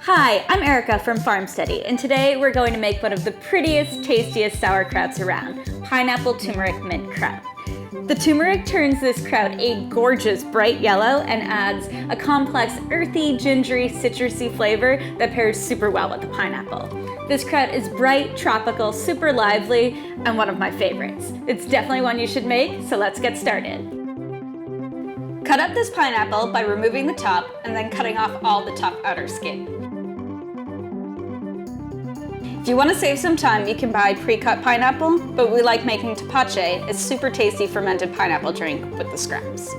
Hi, I'm Erica from FarmSteady, and today we're going to make one of the prettiest, tastiest sauerkrauts around, Pineapple Turmeric Mint Kraut. The turmeric turns this kraut a gorgeous bright yellow and adds a complex earthy, gingery, citrusy flavor that pairs super well with the pineapple. This kraut is bright, tropical, super lively, and one of my favorites. It's definitely one you should make, so let's get started. Cut up this pineapple by removing the top and then cutting off all the top outer skin. If you want to save some time, you can buy pre-cut pineapple, but we like making TEPACHE, a super tasty fermented pineapple drink with the scraps.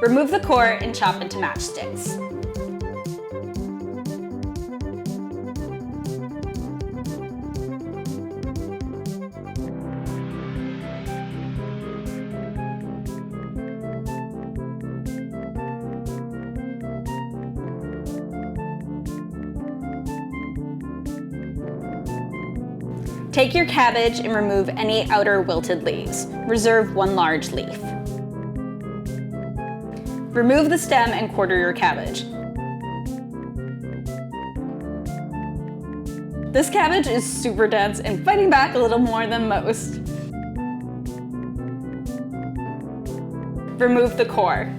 Remove the core and chop into matchsticks. Take your cabbage and remove any outer wilted leaves. Reserve one large leaf. Remove the stem and quarter your cabbage. This cabbage is super dense and fighting back a little more than most. Remove the core.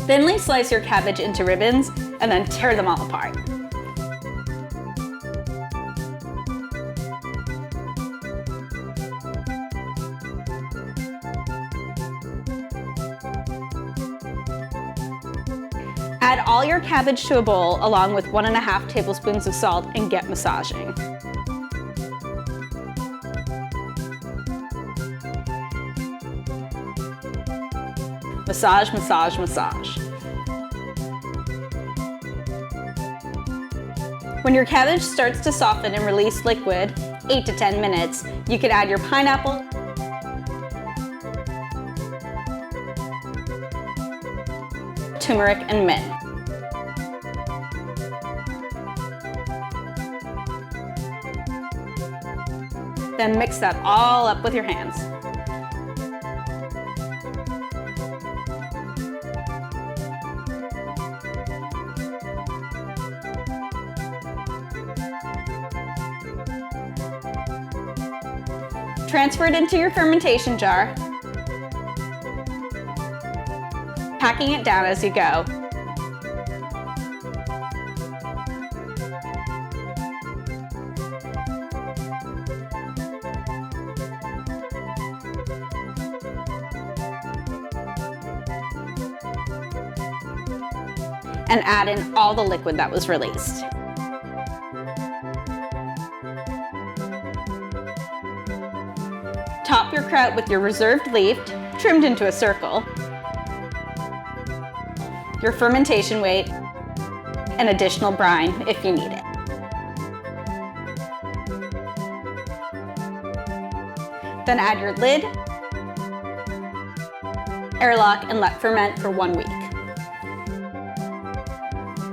Thinly slice your cabbage into ribbons and then tear them all apart. Add all your cabbage to a bowl along with 1.5 tablespoons of salt and get massaging. Massage, massage, massage. When your cabbage starts to soften and release liquid, 8 to 10 minutes, you can add your pineapple, turmeric, and mint. Then mix that all up with your hands. Transfer it into your fermentation jar, packing it down as you go. And add in all the liquid that was released. Top your kraut with your reserved leaf, trimmed into a circle, your fermentation weight, and additional brine if you need it. Then add your lid, airlock, and let ferment for 1 week.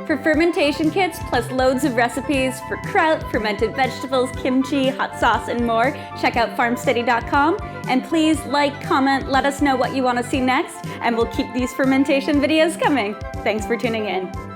For fermentation kits, plus loads of recipes for kraut, fermented vegetables, kimchi, hot sauce, and more, check out FarmSteady.com. And please like, comment, let us know what you want to see next, and we'll keep these fermentation videos coming. Thanks for tuning in.